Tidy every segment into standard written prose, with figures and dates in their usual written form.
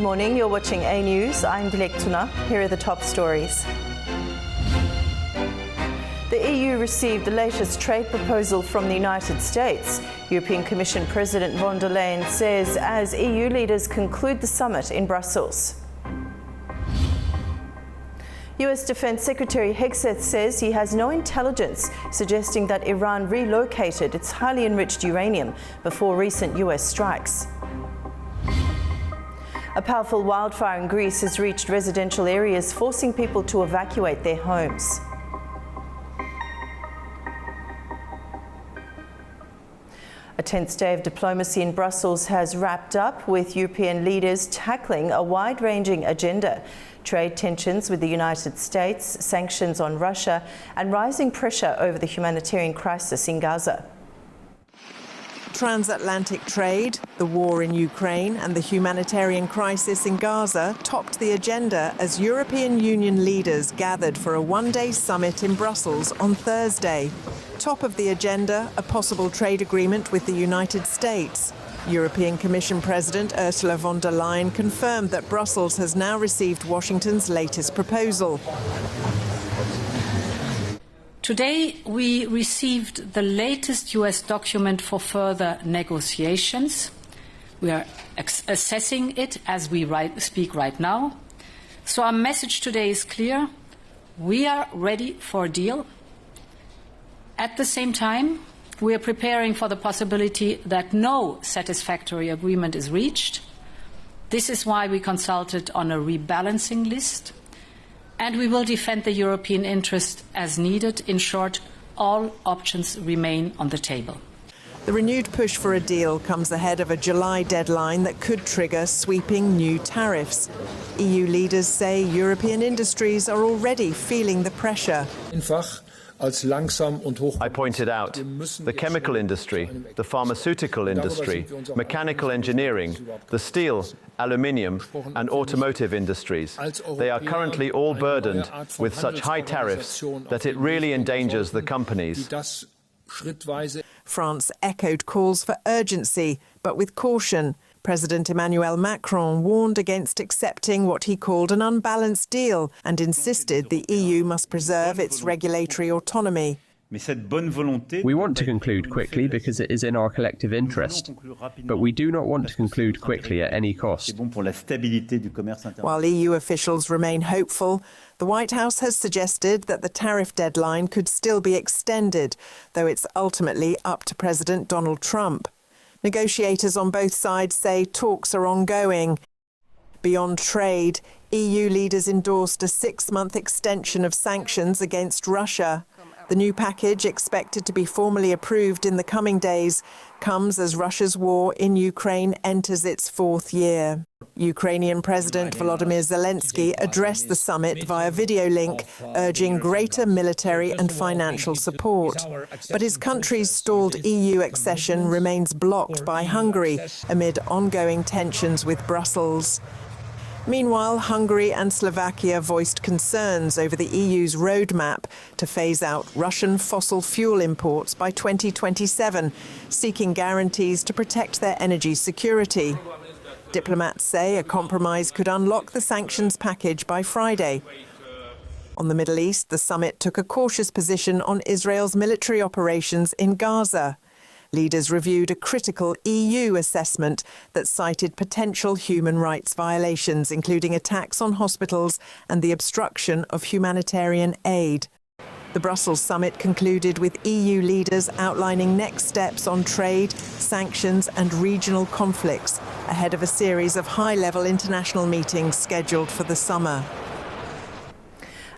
morning, you're watching Anewz. I'm Dilek Tuna. Here are the top stories. The EU received the latest trade proposal from the United States. European Commission President von der Leyen says as EU leaders conclude the summit in Brussels. US Defense Secretary Hegseth says he has no intelligence suggesting that Iran relocated its highly enriched uranium before recent US strikes. A powerful wildfire in Greece has reached residential areas, forcing people to evacuate their homes. A tense day of diplomacy in Brussels has wrapped up, with European leaders tackling a wide-ranging agenda: trade tensions with the United States, sanctions on Russia, and rising pressure over the humanitarian crisis in Gaza. Transatlantic trade, the war in Ukraine, and the humanitarian crisis in Gaza topped the agenda as European Union leaders gathered for a one-day summit in Brussels on Thursday. Top of the agenda, a possible trade agreement with the United States. European Commission President Ursula von der Leyen confirmed that Brussels has now received Washington's latest proposal. Today, we received the latest US document for further negotiations. We are assessing it as we speak right now. So our message today is clear. We are ready for a deal. At the same time, we are preparing for the possibility that no satisfactory agreement is reached. This is why we consulted on a rebalancing list, and we will defend the European interest as needed. In short, all options remain on the table. The renewed push for a deal comes ahead of a July deadline that could trigger sweeping new tariffs. EU leaders say European industries are already feeling the pressure. I pointed out the chemical industry, the pharmaceutical industry, mechanical engineering, the steel, aluminium and automotive industries. They are currently all burdened with such high tariffs that it really endangers the companies. France echoed calls for urgency, but with caution. President Emmanuel Macron warned against accepting what he called an unbalanced deal and insisted the EU must preserve its regulatory autonomy. We want to conclude quickly because it is in our collective interest, but we do not want to conclude quickly at any cost. While EU officials remain hopeful, the White House has suggested that the tariff deadline could still be extended, though it's ultimately up to President Donald Trump. Negotiators on both sides say talks are ongoing. Beyond trade, EU leaders endorsed a 6-month extension of sanctions against Russia. The new package, expected to be formally approved in the coming days, comes as Russia's war in Ukraine enters its 4th year. Ukrainian President Volodymyr Zelensky addressed the summit via video link, urging greater military and financial support. But his country's stalled EU accession remains blocked by Hungary amid ongoing tensions with Brussels. Meanwhile, Hungary and Slovakia voiced concerns over the EU's roadmap to phase out Russian fossil fuel imports by 2027, seeking guarantees to protect their energy security. Diplomats say a compromise could unlock the sanctions package by Friday. On the Middle East, the summit took a cautious position on Israel's military operations in Gaza. Leaders reviewed a critical EU assessment that cited potential human rights violations, including attacks on hospitals and the obstruction of humanitarian aid. The Brussels summit concluded with EU leaders outlining next steps on trade, sanctions and regional conflicts ahead of a series of high-level international meetings scheduled for the summer.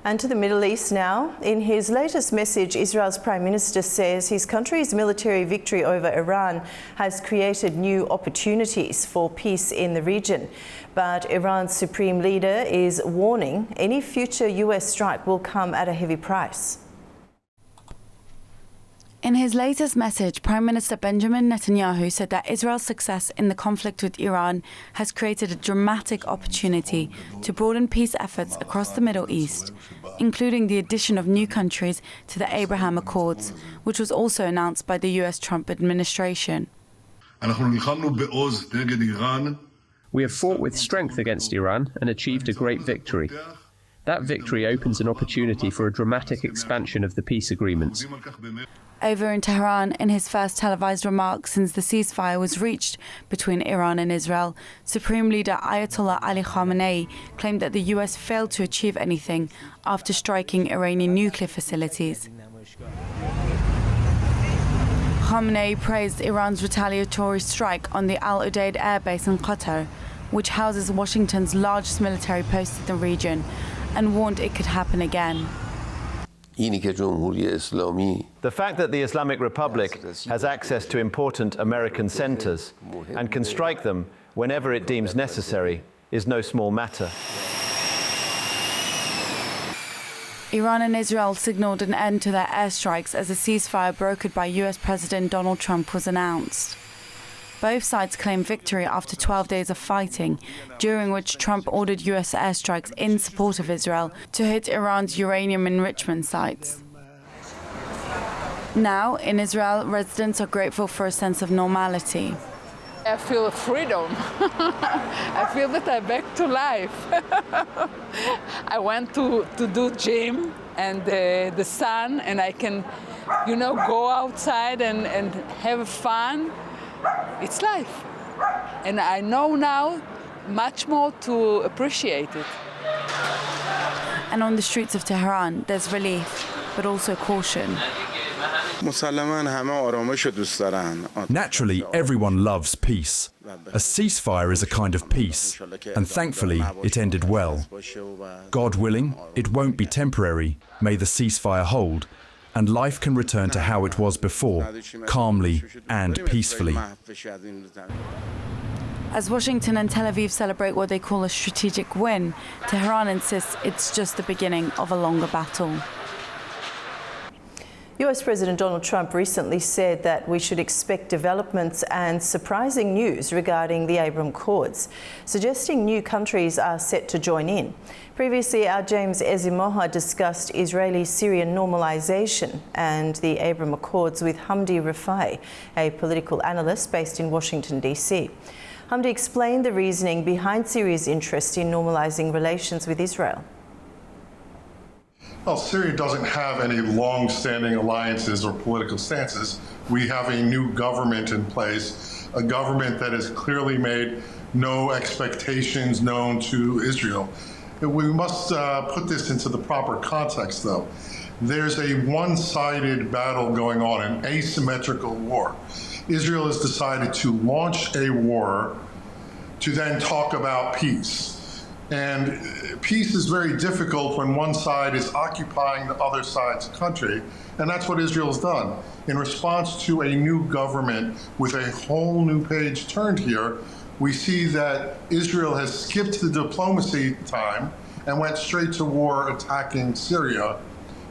And to the Middle East now. In his latest message, Israel's Prime Minister says his country's military victory over Iran has created new opportunities for peace in the region. But Iran's supreme leader is warning any future US strike will come at a heavy price. In his latest message, Prime Minister Benjamin Netanyahu said that Israel's success in the conflict with Iran has created a dramatic opportunity to broaden peace efforts across the Middle East, including the addition of new countries to the Abraham Accords, which was also announced by the US Trump administration. We have fought with strength against Iran and achieved a great victory. That victory opens an opportunity for a dramatic expansion of the peace agreements. Over in Tehran, in his first televised remarks since the ceasefire was reached between Iran and Israel, Supreme Leader Ayatollah Ali Khamenei claimed that the US failed to achieve anything after striking Iranian nuclear facilities. Khamenei praised Iran's retaliatory strike on the Al Udeid air base in Qatar, which houses Washington's largest military post in the region, and warned it could happen again. The fact that the Islamic Republic has access to important American centers and can strike them whenever it deems necessary is no small matter. Iran and Israel signaled an end to their airstrikes as a ceasefire brokered by US President Donald Trump was announced. Both sides claim victory after 12 days of fighting, during which Trump ordered US airstrikes in support of Israel to hit Iran's uranium enrichment sites. Now, in Israel, residents are grateful for a sense of normality. I feel freedom. I feel that I'm back to life. I went to do gym and the sun, and I can, go outside and have fun. It's life. And I know now much more to appreciate it. And on the streets of Tehran, there's relief, but also caution. Naturally, everyone loves peace. A ceasefire is a kind of peace, and thankfully, it ended well. God willing, it won't be temporary. May the ceasefire hold, and life can return to how it was before, calmly and peacefully. As Washington and Tel Aviv celebrate what they call a strategic win, Tehran insists it's just the beginning of a longer battle. US President Donald Trump recently said that we should expect developments and surprising news regarding the Abraham Accords, suggesting new countries are set to join in. Previously, our James Ezimoha discussed Israeli-Syrian normalization and the Abraham Accords with Hamdi Rafai, a political analyst based in Washington, D.C. Hamdi explained the reasoning behind Syria's interest in normalizing relations with Israel. Well, Syria doesn't have any long-standing alliances or political stances. We have a new government in place, a government that has clearly made no expectations known to Israel. We must put this into the proper context, though. There's a one-sided battle going on, an asymmetrical war. Israel has decided to launch a war to then talk about peace. And peace is very difficult when one side is occupying the other side's country, and that's what Israel's done. In response to a new government with a whole new page turned here, we see that Israel has skipped the diplomacy time and went straight to war, attacking Syria,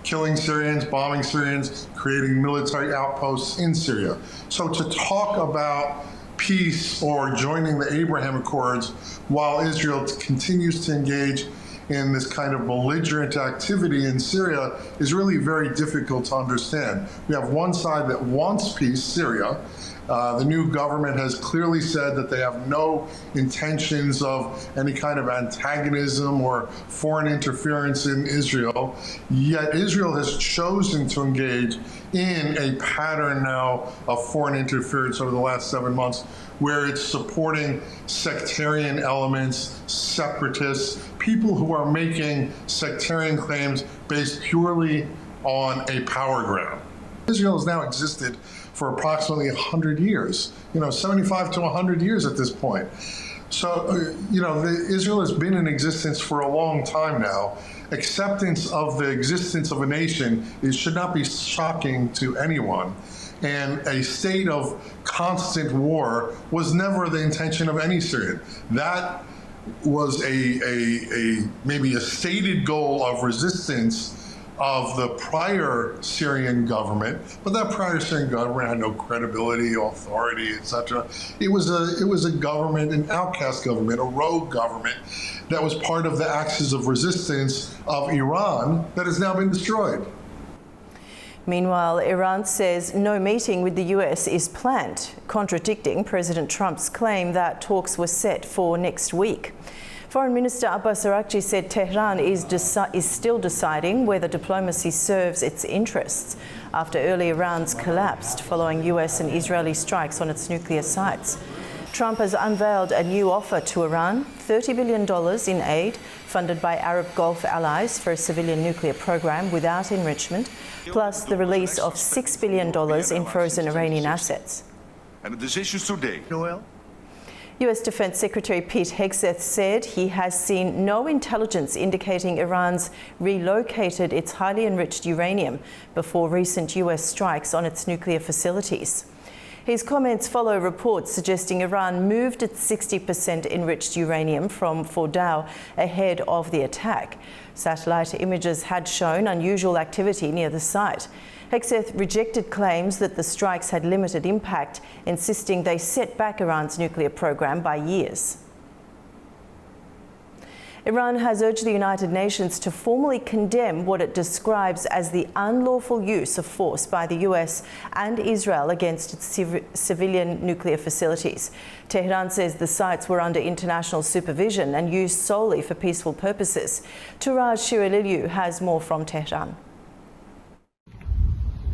killing Syrians, bombing Syrians, creating military outposts in Syria. So to talk about peace or joining the Abraham Accords while Israel continues to engage in this kind of belligerent activity in Syria is really very difficult to understand. We have one side that wants peace, Syria. The new government has clearly said that they have no intentions of any kind of antagonism or foreign interference in Israel, yet Israel has chosen to engage in a pattern now of foreign interference over the last 7 months, where it's supporting sectarian elements, separatists, people who are making sectarian claims based purely on a power grab. Israel has now existed for approximately 100 years, 75 to 100 years at this point. So, Israel has been in existence for a long time now. Acceptance of the existence of a nation should not be shocking to anyone. And a state of constant war was never the intention of any Syrian. That was maybe a stated goal of resistance of the prior Syrian government, but that prior Syrian government had no credibility, authority, etc. It was a government, an outcast government, a rogue government that was part of the axis of resistance of Iran that has now been destroyed. Meanwhile, Iran says no meeting with the US is planned, contradicting President Trump's claim that talks were set for next week. Foreign Minister Abbas Araghchi said Tehran is still deciding whether diplomacy serves its interests after earlier rounds collapsed following US and Israeli strikes on its nuclear sites. Trump has unveiled a new offer to Iran, $30 billion in aid funded by Arab Gulf allies for a civilian nuclear program without enrichment, plus the release of $6 billion in frozen Iranian assets. And the decisions today, Noel? US Defense Secretary Pete Hegseth said he has seen no intelligence indicating Iran's relocated its highly enriched uranium before recent US strikes on its nuclear facilities. His comments follow reports suggesting Iran moved its 60% enriched uranium from Fordow ahead of the attack. Satellite images had shown unusual activity near the site. Hegseth rejected claims that the strikes had limited impact, insisting they set back Iran's nuclear program by years. Iran has urged the United Nations to formally condemn what it describes as the unlawful use of force by the US and Israel against its civilian nuclear facilities. Tehran says the sites were under international supervision and used solely for peaceful purposes. Turaj Shiraliliu has more from Tehran.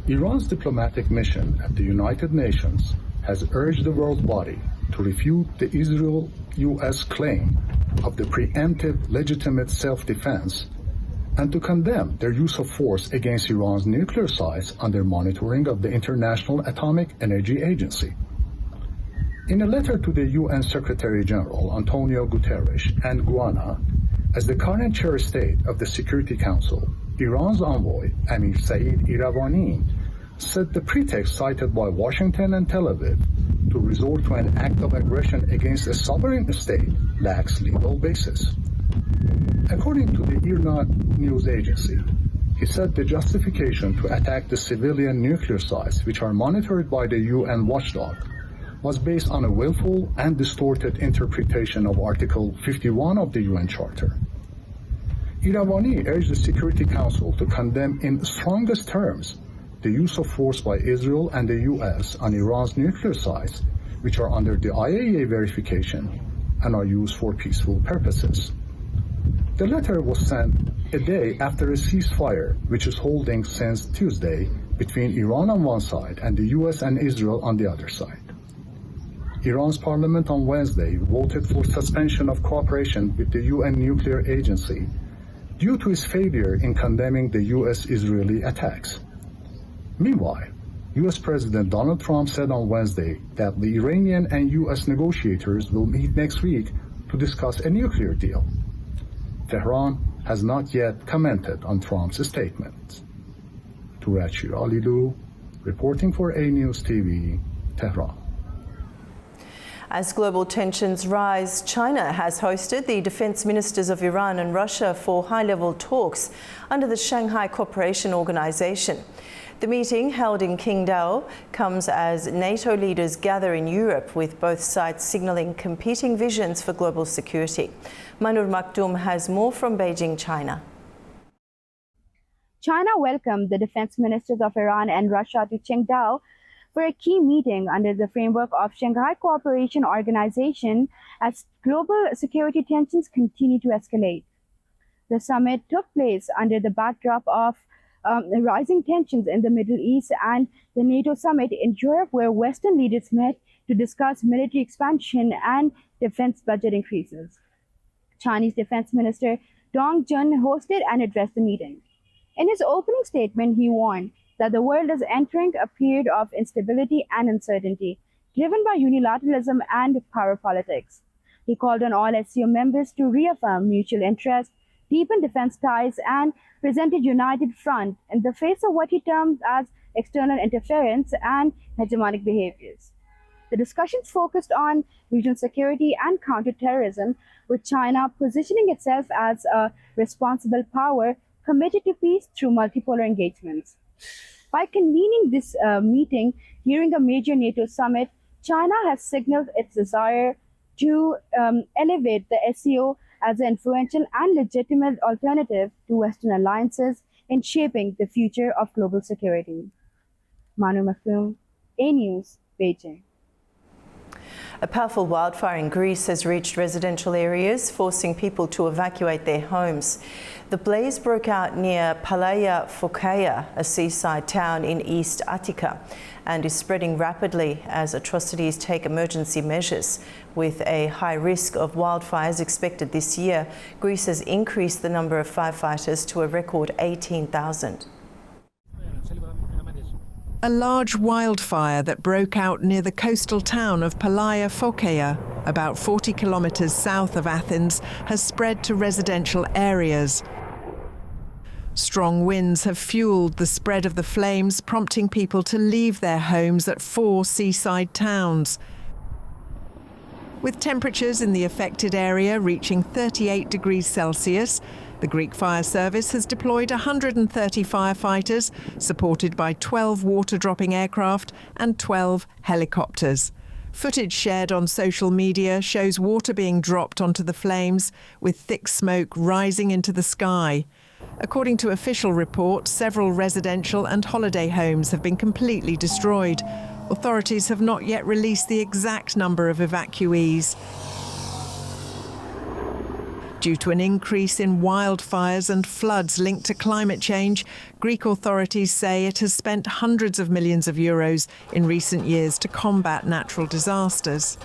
Iran's diplomatic mission at the United Nations has urged the world body to refute the Israel-US claim of the preemptive legitimate self-defense and to condemn their use of force against Iran's nuclear sites under monitoring of the International Atomic Energy Agency. In a letter to the UN Secretary General Antonio Guterres and Guyana, as the current chair state of the Security Council, Iran's envoy, Amir Saeed Iravani, said the pretext cited by Washington and Tel Aviv to resort to an act of aggression against a sovereign state lacks legal basis. According to the IRNA news agency, he said the justification to attack the civilian nuclear sites, which are monitored by the UN watchdog, was based on a willful and distorted interpretation of Article 51 of the UN Charter. Iravani urged the Security Council to condemn in strongest terms the use of force by Israel and the US on Iran's nuclear sites, which are under the IAEA verification and are used for peaceful purposes. The letter was sent a day after a ceasefire, which is holding since Tuesday between Iran on one side and the US and Israel on the other side. Iran's parliament on Wednesday voted for suspension of cooperation with the UN nuclear agency due to its failure in condemning the US-Israeli attacks. Meanwhile, US President Donald Trump said on Wednesday that the Iranian and US negotiators will meet next week to discuss a nuclear deal. Tehran has not yet commented on Trump's statement. Turaj Shiraliliu, reporting for Anewz TV, Tehran. As global tensions rise, China has hosted the defense ministers of Iran and Russia for high-level talks under the Shanghai Cooperation Organization. The meeting, held in Qingdao, comes as NATO leaders gather in Europe, with both sides signalling competing visions for global security. Manur Maktoum has more from Beijing, China. China welcomed the defense ministers of Iran and Russia to Qingdao for a key meeting under the framework of Shanghai Cooperation Organization as global security tensions continue to escalate. The summit took place under the backdrop of rising tensions in the Middle East and the NATO summit in Europe, where Western leaders met to discuss military expansion and defense budget increases. Chinese Defense Minister Dong Jun hosted and addressed the meeting. In his opening statement, he warned that the world is entering a period of instability and uncertainty, driven by unilateralism and power politics. He called on all SCO members to reaffirm mutual interest, deepen defense ties, and present a united front in the face of what he termed as external interference and hegemonic behaviors. The discussions focused on regional security and counterterrorism, with China positioning itself as a responsible power committed to peace through multipolar engagements. By convening this meeting during a major NATO summit, China has signaled its desire to elevate the SCO as an influential and legitimate alternative to Western alliances in shaping the future of global security. Manu Maktoum, Anewz, Beijing. A powerful wildfire in Greece has reached residential areas, forcing people to evacuate their homes. The blaze broke out near Palaia Phokaia, a seaside town in East Attica, and is spreading rapidly as atrocities take emergency measures. With a high risk of wildfires expected this year, Greece has increased the number of firefighters to a record 18,000. A large wildfire that broke out near the coastal town of Palaia Phokaia, about 40 kilometres south of Athens, has spread to residential areas. Strong winds have fueled the spread of the flames, prompting people to leave their homes at 4 seaside towns. With temperatures in the affected area reaching 38 degrees Celsius, the Greek Fire Service has deployed 130 firefighters, supported by 12 water-dropping aircraft and 12 helicopters. Footage shared on social media shows water being dropped onto the flames, with thick smoke rising into the sky. According to official reports, several residential and holiday homes have been completely destroyed. Authorities have not yet released the exact number of evacuees. Due to an increase in wildfires and floods linked to climate change, Greek authorities say it has spent hundreds of millions of euros in recent years to combat natural disasters.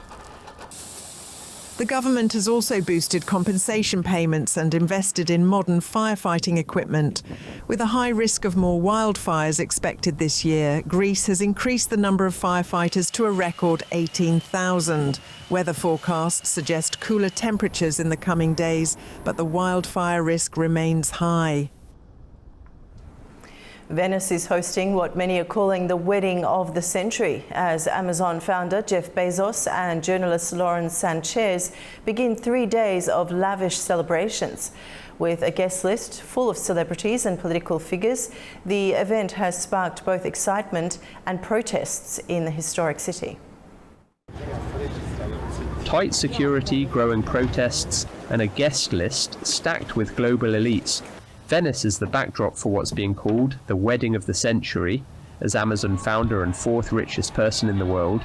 The government has also boosted compensation payments and invested in modern firefighting equipment. With a high risk of more wildfires expected this year, Greece has increased the number of firefighters to a record 18,000. Weather forecasts suggest cooler temperatures in the coming days, but the wildfire risk remains high. Venice is hosting what many are calling the wedding of the century as Amazon founder Jeff Bezos and journalist Lauren Sanchez begin 3 days of lavish celebrations. With a guest list full of celebrities and political figures, the event has sparked both excitement and protests in the historic city. Tight security, growing protests, and a guest list stacked with global elites. Venice is the backdrop for what's being called the wedding of the century, as Amazon founder and 4th richest person in the world,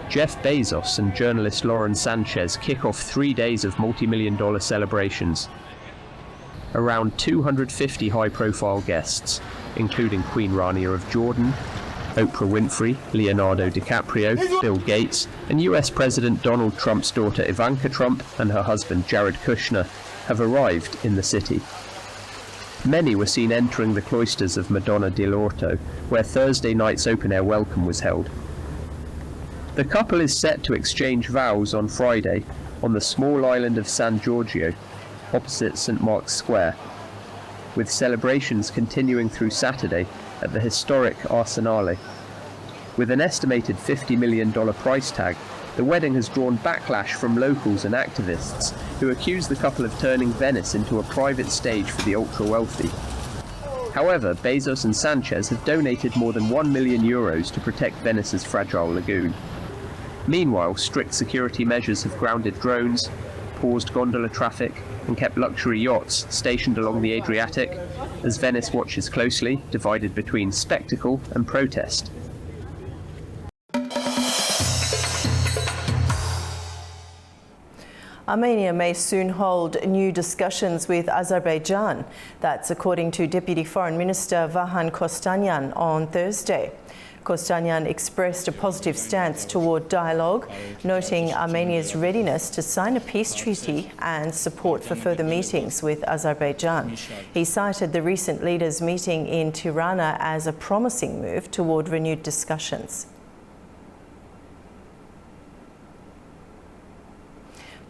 Jeff Bezos and journalist Lauren Sanchez kick off 3 days of multi-million-dollar celebrations. Around 250 high-profile guests, including Queen Rania of Jordan, Oprah Winfrey, Leonardo DiCaprio, Bill Gates, and US President Donald Trump's daughter Ivanka Trump and her husband Jared Kushner have arrived in the city. Many were seen entering the cloisters of Madonna dell'Orto, where Thursday night's open-air welcome was held. The couple is set to exchange vows on Friday on the small island of San Giorgio, opposite St. Mark's Square, with celebrations continuing through Saturday at the historic Arsenale. With an estimated $50 million price tag, the wedding has drawn backlash from locals and activists who accuse the couple of turning Venice into a private stage for the ultra-wealthy. However, Bezos and Sanchez have donated more than €1 million to protect Venice's fragile lagoon. Meanwhile, strict security measures have grounded drones, paused gondola traffic, and kept luxury yachts stationed along the Adriatic, as Venice watches closely, divided between spectacle and protest. Armenia may soon hold new discussions with Azerbaijan. That's according to Deputy Foreign Minister Vahan Kostanyan on Thursday. Kostanyan expressed a positive stance toward dialogue, noting Armenia's readiness to sign a peace treaty and support for further meetings with Azerbaijan. He cited the recent leaders' meeting in Tirana as a promising move toward renewed discussions.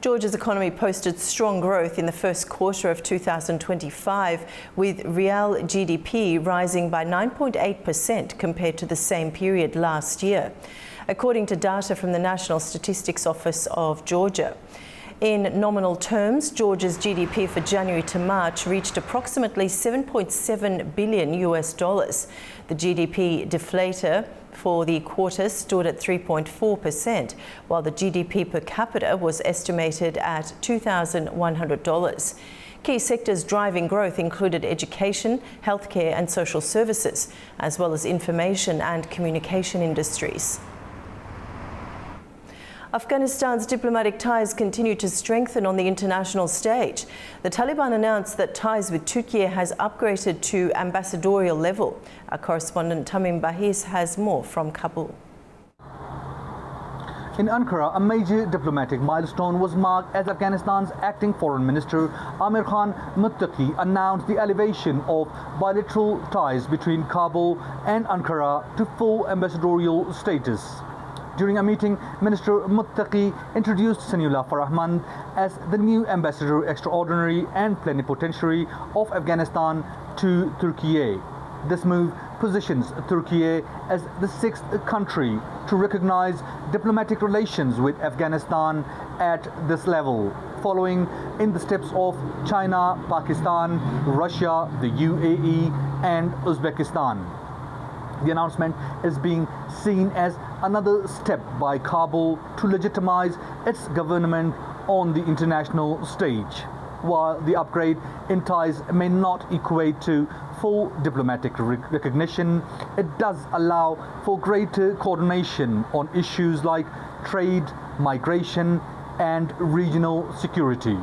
Georgia's economy posted strong growth in the first quarter of 2025, with real GDP rising by 9.8% compared to the same period last year, according to data from the National Statistics Office of Georgia. In nominal terms, Georgia's GDP for January to March reached approximately $7.7 billion. The GDP deflator for the quarter stood at 3.4%, while the GDP per capita was estimated at $2,100. Key sectors driving growth included education, healthcare and social services, as well as information and communication industries. Afghanistan's diplomatic ties continue to strengthen on the international stage. The Taliban announced that ties with Turkey has upgraded to ambassadorial level. Our correspondent Tamim Bahis has more from Kabul. In Ankara, a major diplomatic milestone was marked as Afghanistan's acting foreign minister Amir Khan Muttaqi announced the elevation of bilateral ties between Kabul and Ankara to full ambassadorial status. During a meeting, Minister Muttaqi introduced Saniullah Farahmand as the new Ambassador Extraordinary and Plenipotentiary of Afghanistan to Turkey. This move positions Turkey as the sixth country to recognize diplomatic relations with Afghanistan at this level, following in the steps of China, Pakistan, Russia, the UAE and Uzbekistan. The announcement is being seen as another step by Kabul to legitimize its government on the international stage. While the upgrade in ties may not equate to full diplomatic recognition, it does allow for greater coordination on issues like trade, migration, and regional security.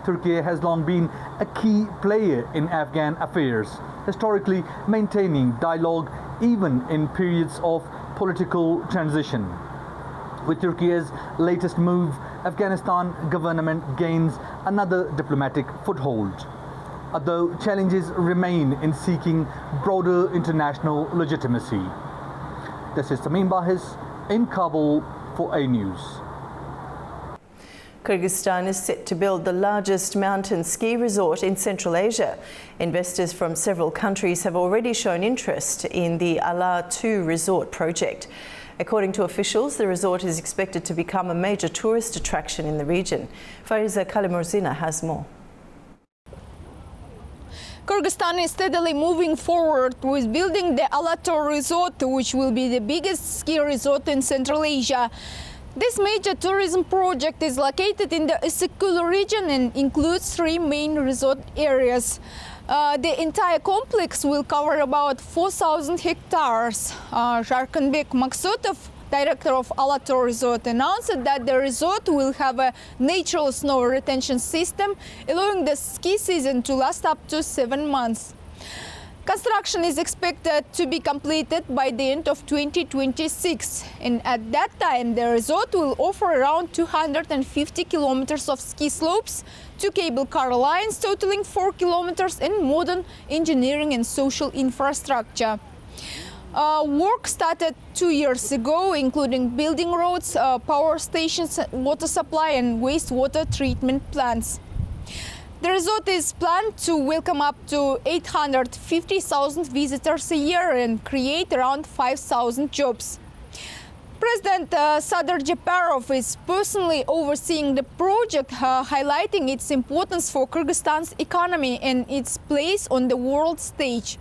Turkey has long been a key player in Afghan affairs, historically maintaining dialogue even in periods of political transition. With Turkey's latest move, Afghanistan government gains another diplomatic foothold, although challenges remain in seeking broader international legitimacy. This is Tamim Bahis in Kabul for Anewz. Kyrgyzstan is set to build the largest mountain ski resort in Central Asia. Investors from several countries have already shown interest in the Ala 2 resort project. According to officials, the resort is expected to become a major tourist attraction in the region. Fariza Kalimurzina has more. Kyrgyzstan is steadily moving forward with building the Ala 2 resort, which will be the biggest ski resort in Central Asia. This major tourism project is located in the Issyk-Kul region and includes 3 main resort areas. The entire complex will cover about 4,000 hectares. Jarkanbek Maksutov, director of Ala 2 Resort, announced that the resort will have a natural snow retention system, allowing the ski season to last up to 7 months. Construction is expected to be completed by the end of 2026, and at that time the resort will offer around 250 kilometers of ski slopes, 2 cable car lines totaling 4 kilometers, and modern engineering and social infrastructure. Work started 2 years ago, including building roads, power stations, water supply and wastewater treatment plants. The resort is planned to welcome up to 850,000 visitors a year and create around 5,000 jobs. President Sadr Japarov is personally overseeing the project, highlighting its importance for Kyrgyzstan's economy and its place on the world stage.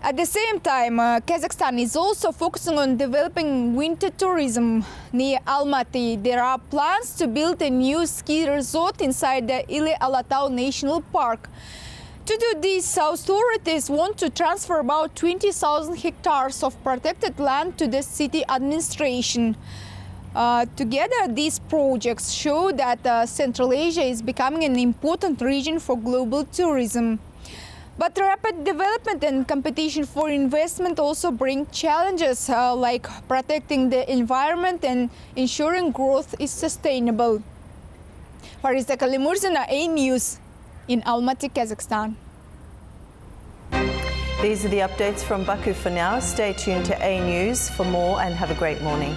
At the same time, Kazakhstan is also focusing on developing winter tourism. Near Almaty, there are plans to build a new ski resort inside the Ile-Alatau National Park. To do this, authorities want to transfer about 20,000 hectares of protected land to the city administration. Together, these projects show that Central Asia is becoming an important region for global tourism. But rapid development and competition for investment also bring challenges like protecting the environment and ensuring growth is sustainable. Fariza Kalimurzina, Anewz in Almaty, Kazakhstan. These are the updates from Baku for now. Stay tuned to Anewz for more and have a great morning.